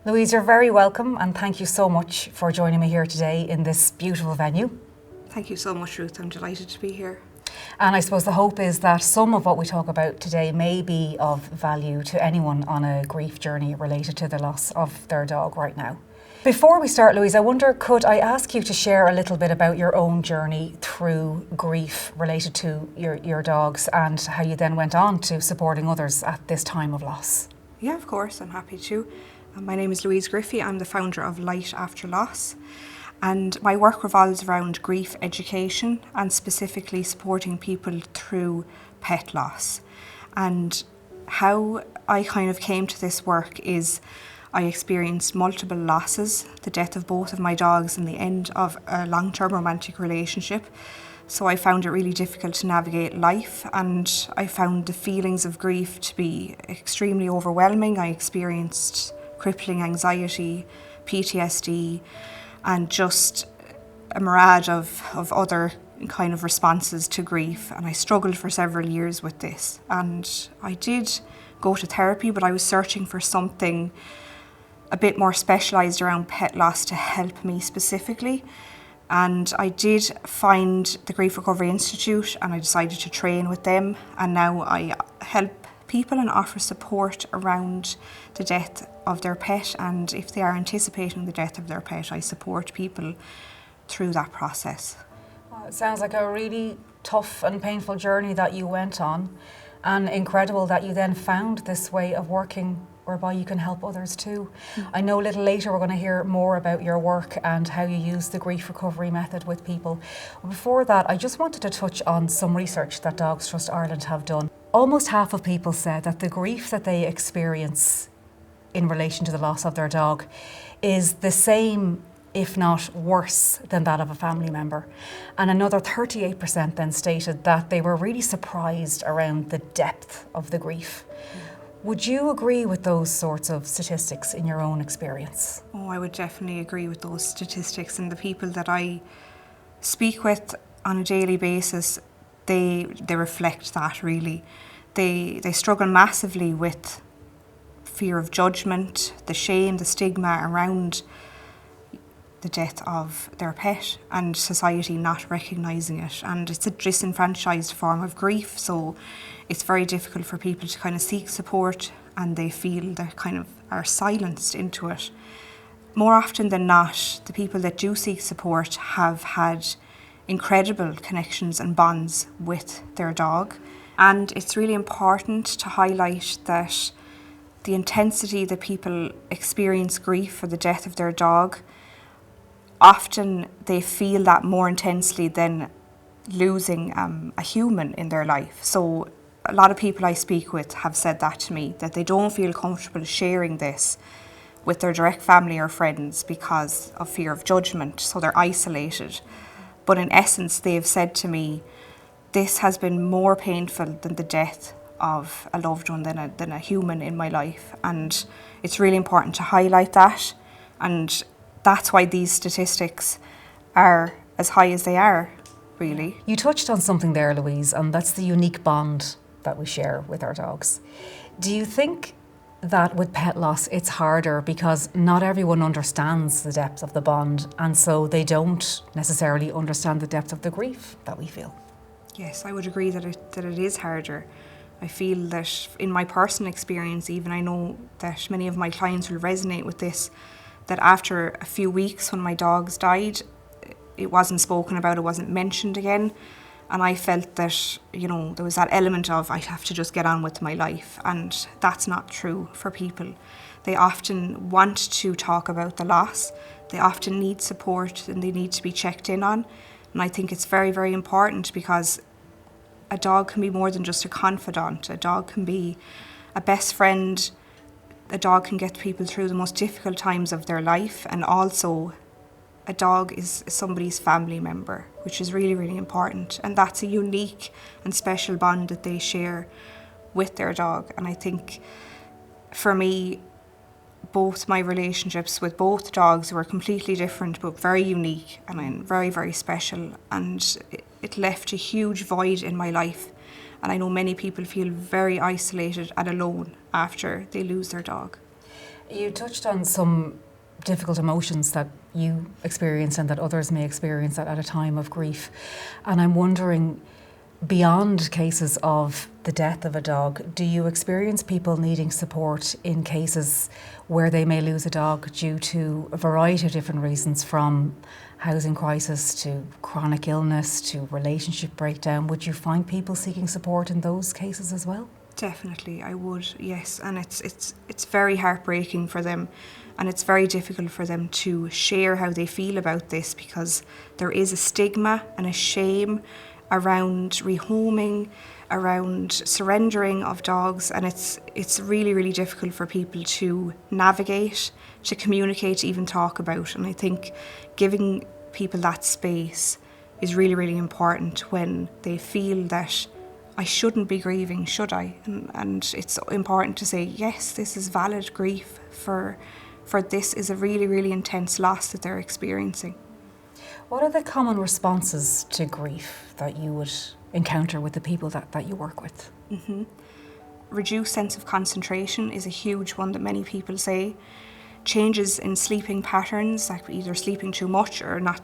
Louise, you're very welcome and thank you so much for joining me here today in this beautiful venue. Thank you so much, Ruth. I'm delighted to be here. And I suppose the hope is that some of what we talk about today may be of value to anyone on a grief journey related to the loss of their dog right now. Before we start, Louise, I wonder, could I ask you to share a little bit about your own journey through grief related to your dogs and how you then went on to supporting others at this time of loss? Yeah, of course, I'm happy to. My name is Louise Griffey. I'm the founder of Light After Loss, and my work revolves around grief education and specifically supporting people through pet loss. And how I kind of came to this work is I experienced multiple losses, the death of both of my dogs and the end of a long-term romantic relationship. So I found it really difficult to navigate life, and I found the feelings of grief to be extremely overwhelming. I experienced crippling anxiety, PTSD, and just a myriad of other kind of responses to grief. And I struggled for several years with this. And I did go to therapy, but I was searching for something a bit more specialised around pet loss to help me specifically. And I did find the Grief Recovery Institute, and I decided to train with them. And now I help people and offer support around the death of their pet, and if they are anticipating the death of their pet, I support people through that process. Well, it sounds like a really tough and painful journey that you went on, and incredible that you then found this way of working whereby you can help others too. I know a little later we're going to hear more about your work and how you use the grief recovery method with people. Before that, I just wanted to touch on some research that Dogs Trust Ireland have done. Almost half of people said that the grief that they experience in relation to the loss of their dog is the same, if not worse, than that of a family member. And another 38% then stated that they were really surprised around the depth of the grief. Would you agree with those sorts of statistics in your own experience? Oh, I would definitely agree with those statistics, and the people that I speak with on a daily basis, they reflect that really. They struggle massively with fear of judgment, the shame, the stigma around the death of their pet and society not recognising it. And it's a disenfranchised form of grief, so it's very difficult for people to kind of seek support, and they feel they kind of are silenced into it. More often than not, the people that do seek support have had incredible connections and bonds with their dog. And it's really important to highlight that the intensity that people experience grief for the death of their dog, often they feel that more intensely than losing a human in their life. So a lot of people I speak with have said that to me, that they don't feel comfortable sharing this with their direct family or friends because of fear of judgment, so they're isolated. But in essence, they've said to me, this has been more painful than the death of a loved one, than a human in my life. And it's really important to highlight that. And that's why these statistics are as high as they are, really. You touched on something there, Louise, and that's the unique bond that we share with our dogs. Do you think that with pet loss it's harder because not everyone understands the depth of the bond, and so they don't necessarily understand the depth of the grief that we feel? Yes, I would agree that it is harder. I feel that in my personal experience, even I know that many of my clients will resonate with this, that after a few weeks when my dogs died, it wasn't spoken about, it wasn't mentioned again. And I felt that, there was that element of I have to just get on with my life. And that's not true for people. They often want to talk about the loss. They often need support and they need to be checked in on. And I think it's very, very important, because a dog can be more than just a confidant. A dog can be a best friend. A dog can get people through the most difficult times of their life, and also a dog is somebody's family member, which is really, really important. And that's a unique and special bond that they share with their dog. And I think for me, both my relationships with both dogs were completely different, but very unique and very, very special. And it left a huge void in my life. And I know many people feel very isolated and alone after they lose their dog. You touched on some difficult emotions that you experienced and that others may experience at a time of grief. And I'm wondering, beyond cases of the death of a dog, do you experience people needing support in cases where they may lose a dog due to a variety of different reasons, from housing crisis to chronic illness to relationship breakdown? Would you find people seeking support in those cases as well? Definitely, I would, yes. And it's very heartbreaking for them, and it's very difficult for them to share how they feel about this, because there is a stigma and a shame around rehoming, around surrendering of dogs, and it's really, really difficult for people to navigate, to communicate, to even talk about. And I think giving people that space is really, really important when they feel that I shouldn't be grieving, should I? And it's important to say, yes, this is valid grief for this is a really, really intense loss that they're experiencing. What are the common responses to grief that you would encounter with the people that you work with? Mm-hmm. Reduced sense of concentration is a huge one that many people say. Changes in sleeping patterns, like either sleeping too much or not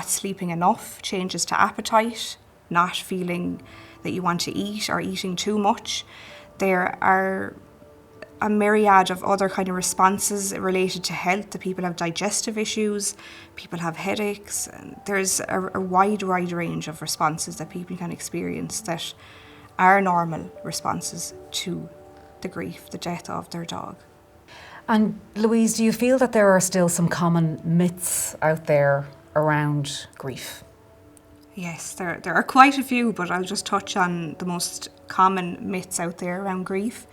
sleeping enough. Changes to appetite, not feeling that you want to eat or eating too much. There are a myriad of other kind of responses related to health. The people have digestive issues, people have headaches, and there's a wide range of responses that people can experience that are normal responses to the grief, the death of their dog. And Louise, do you feel that there are still some common myths out there around grief? Yes, there are quite a few, but I'll just touch on the most common myths out there around grief,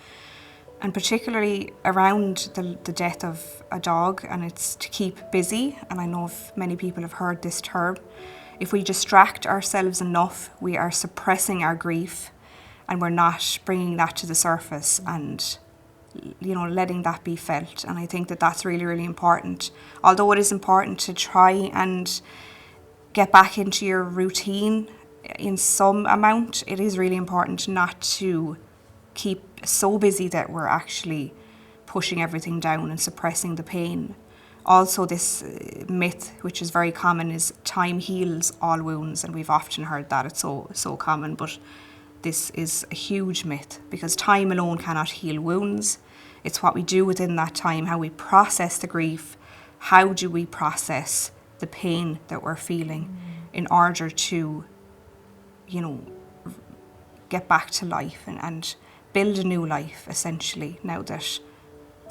and particularly around the death of a dog. And it's to keep busy, and I know many people have heard this term. If we distract ourselves enough, we are suppressing our grief, and we're not bringing that to the surface and letting that be felt. And I think that that's really, really important. Although it is important to try and get back into your routine in some amount, it is really important not to keep so busy that we're actually pushing everything down and suppressing the pain. Also, this myth, which is very common, is time heals all wounds, and we've often heard that. It's so common, but this is a huge myth, because time alone cannot heal wounds. It's what we do within that time, how we process the grief, how do we process the pain that we're feeling in order to, get back to life and build a new life, essentially, now that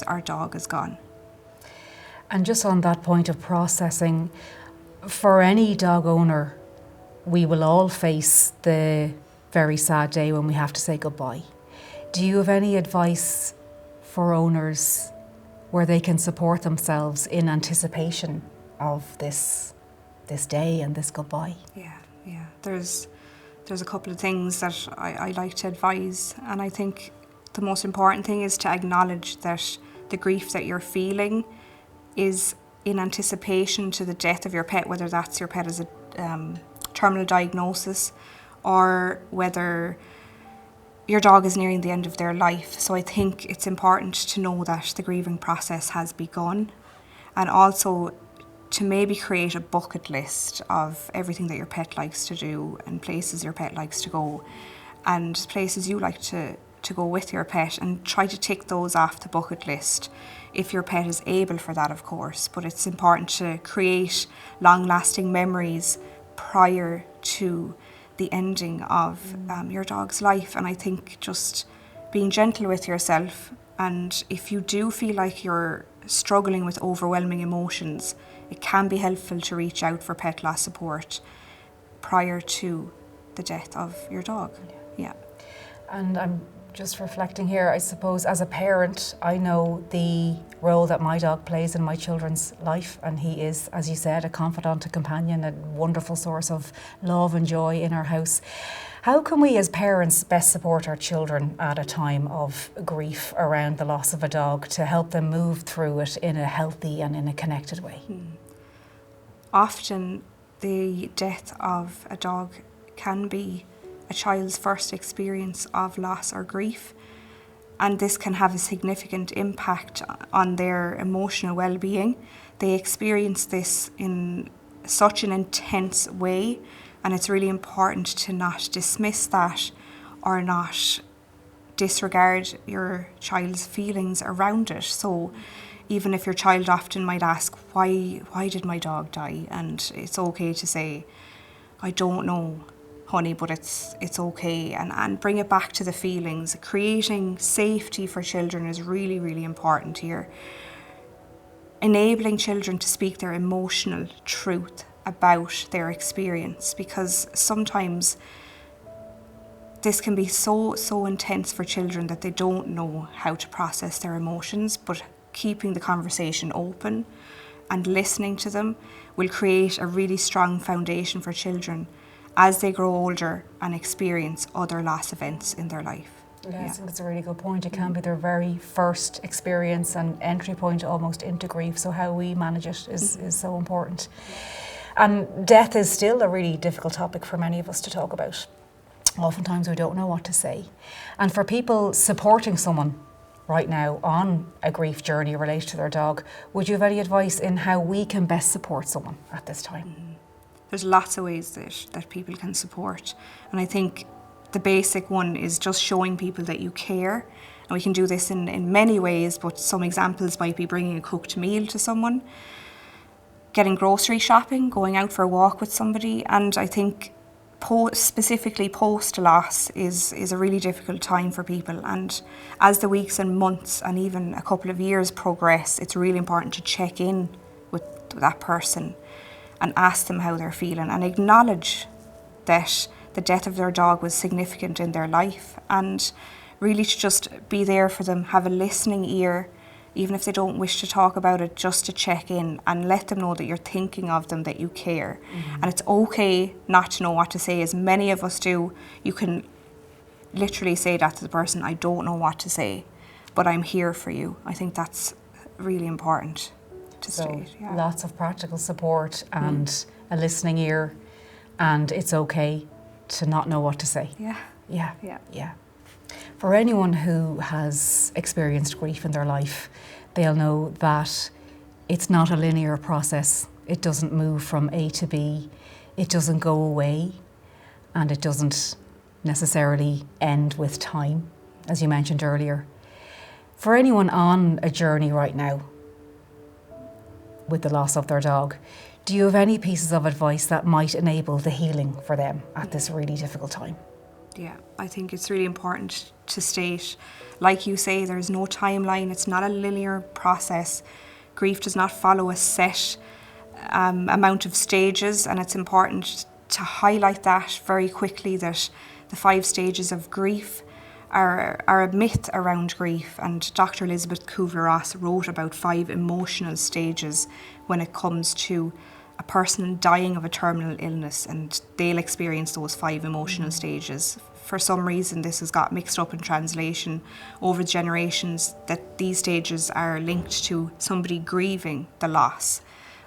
our dog is gone. And just on that point of processing, for any dog owner, we will all face the very sad day when we have to say goodbye. Do you have any advice for owners where they can support themselves in anticipation of this day and this goodbye? Yeah. There's a couple of things that I like to advise, and I think the most important thing is to acknowledge that the grief that you're feeling is in anticipation to the death of your pet, whether that's your pet as a terminal diagnosis or whether your dog is nearing the end of their life. So I think it's important to know that the grieving process has begun, and also to maybe create a bucket list of everything that your pet likes to do and places your pet likes to go and places you like to go with your pet, and try to tick those off the bucket list if your pet is able for that, of course. But it's important to create long-lasting memories prior to the ending of your dog's life. And I think just being gentle with yourself, and if you do feel like you're struggling with overwhelming emotions, it can be helpful to reach out for pet loss support prior to the death of your dog. Yeah. And I'm just reflecting here, I suppose as a parent, I know the role that my dog plays in my children's life, and he is, as you said, a confidant, a companion, a wonderful source of love and joy in our house. How can we as parents best support our children at a time of grief around the loss of a dog to help them move through it in a healthy and in a connected way? Often the death of a dog can be a child's first experience of loss or grief. and this can have a significant impact on their emotional well-being. They experience this in such an intense way, and it's really important to not dismiss that or not disregard your child's feelings around it. So even if your child often might ask, why did my dog die? And it's okay to say, I don't know, honey, but it's okay, and bring it back to the feelings. Creating safety for children is really, really important here. Enabling children to speak their emotional truth about their experience, because sometimes this can be so intense for children that they don't know how to process their emotions, but keeping the conversation open and listening to them will create a really strong foundation for children as they grow older and experience other loss events in their life. Yeah, I think that's a really good point. It can be their very first experience and entry point almost into grief, so how we manage it is so important. And death is still a really difficult topic for many of us to talk about. Oftentimes we don't know what to say. And for people supporting someone right now on a grief journey related to their dog, would you have any advice in how we can best support someone at this time? There's lots of ways that people can support. And I think the basic one is just showing people that you care. And we can do this in many ways, but some examples might be bringing a cooked meal to someone, getting grocery shopping, going out for a walk with somebody. And I think specifically post-loss is a really difficult time for people. And as the weeks and months and even a couple of years progress, it's really important to check in with that person and ask them how they're feeling and acknowledge that the death of their dog was significant in their life, and really to just be there for them, have a listening ear, even if they don't wish to talk about it, just to check in and let them know that you're thinking of them, that you care. And it's okay not to know what to say, as many of us do. You can literally say that to the person, I don't know what to say, but I'm here for you. I think that's really important to state. Yeah. Lots of practical support and a listening ear, and it's okay to not know what to say. Yeah. For anyone who has experienced grief in their life, they'll know that it's not a linear process. It doesn't move from A to B. It doesn't go away, and it doesn't necessarily end with time, as you mentioned earlier. For anyone on a journey right now with the loss of their dog, do you have any pieces of advice that might enable the healing for them at this really difficult time? Yeah, I think it's really important to state, like you say, there's no timeline. It's not a linear process. Grief does not follow a set amount of stages, and it's important to highlight that very quickly, that the 5 stages of grief are a myth around grief. And Dr. Elizabeth Kubler-Ross wrote about 5 emotional stages when it comes to a person dying of a terminal illness, and they'll experience those 5 emotional stages. For some reason, this has got mixed up in translation over generations, that these stages are linked to somebody grieving the loss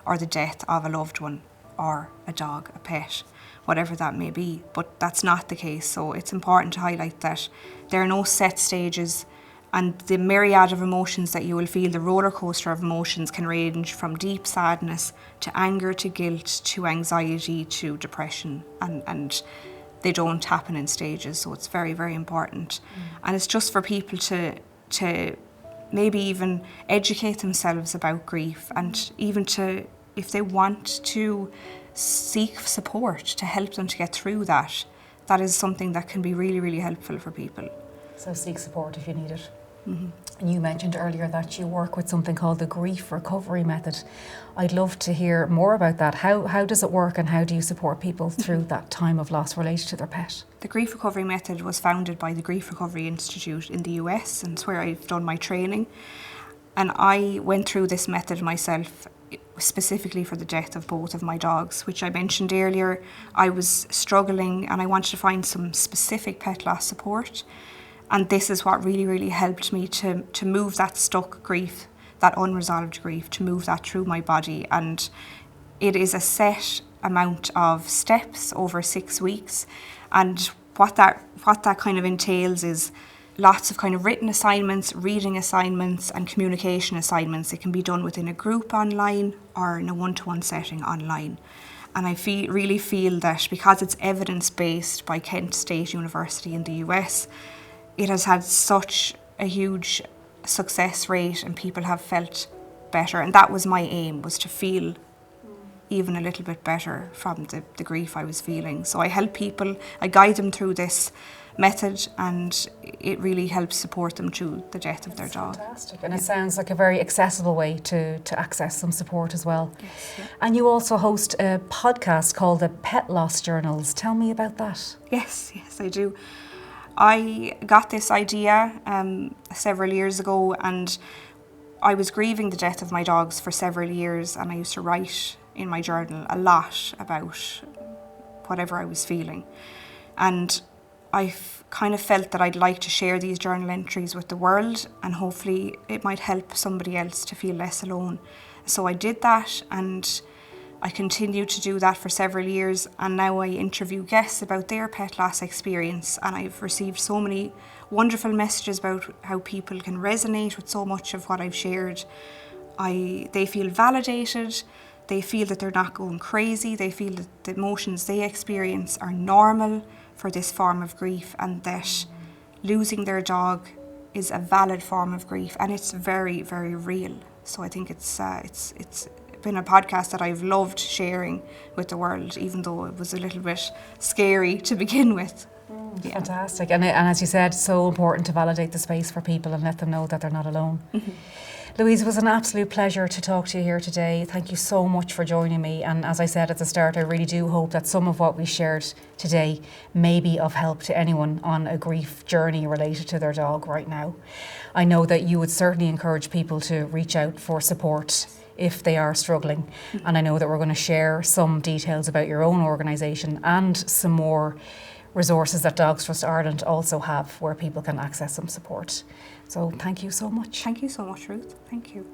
or the death of a loved one or a dog, a pet, whatever that may be. But that's not the case. So it's important to highlight that there are no set stages, and the myriad of emotions that you will feel, the roller coaster of emotions, can range from deep sadness to anger to guilt to anxiety to depression, and they don't happen in stages. So it's very, very important. And it's just for people to maybe even educate themselves about grief, and even to, if they want to seek support to help them to get through that, that is something that can be really, really helpful for people. So seek support if you need it. And you mentioned earlier that you work with something called the grief recovery method. I'd love to hear more about that. How does it work, and how do you support people through that time of loss related to their pet? The grief recovery method was founded by the Grief Recovery Institute in the US, and it's where I've done my training. And I went through this method myself, specifically for the death of both of my dogs, which I mentioned earlier. I was struggling and I wanted to find some specific pet loss support. And this is what really, really helped me to move that stuck grief, that unresolved grief, to move that through my body. And it is a set amount of steps over 6 weeks. And what that kind of entails is lots of kind of written assignments, reading assignments and communication assignments. It can be done within a group online or in a one-to-one setting online. And I really feel that because it's evidence-based by Kent State University in the US, it has had such a huge success rate and people have felt better. And that was my aim, was to feel even a little bit better from the grief I was feeling. So I help people, I guide them through this method, and it really helps support them through the death of their dog. Fantastic. And it sounds like a very accessible way to access some support as well. Yes, yeah. And you also host a podcast called the Pet Loss Journals. Tell me about that. Yes, I do. I got this idea several years ago, and I was grieving the death of my dogs for several years, and I used to write in my journal a lot about whatever I was feeling. And I kind of felt that I'd like to share these journal entries with the world, and hopefully it might help somebody else to feel less alone. So I did that, and I continued to do that for several years, and now I interview guests about their pet loss experience, and I've received so many wonderful messages about how people can resonate with so much of what I've shared. They feel validated, they feel that they're not going crazy, they feel that the emotions they experience are normal for this form of grief, and that losing their dog is a valid form of grief, and it's very, very real. So I think it's been a podcast that I've loved sharing with the world, even though it was a little bit scary to begin with. Yeah. Fantastic. And as you said, so important to validate the space for people and let them know that they're not alone. Mm-hmm. Louise, it was an absolute pleasure to talk to you here today. Thank you so much for joining me. And as I said at the start, I really do hope that some of what we shared today may be of help to anyone on a grief journey related to their dog right now. I know that you would certainly encourage people to reach out for support if they are struggling. Mm-hmm. And I know that we're going to share some details about your own organisation and some more resources that Dogs Trust Ireland also have where people can access some support. So thank you so much. Thank you so much, Ruth. Thank you.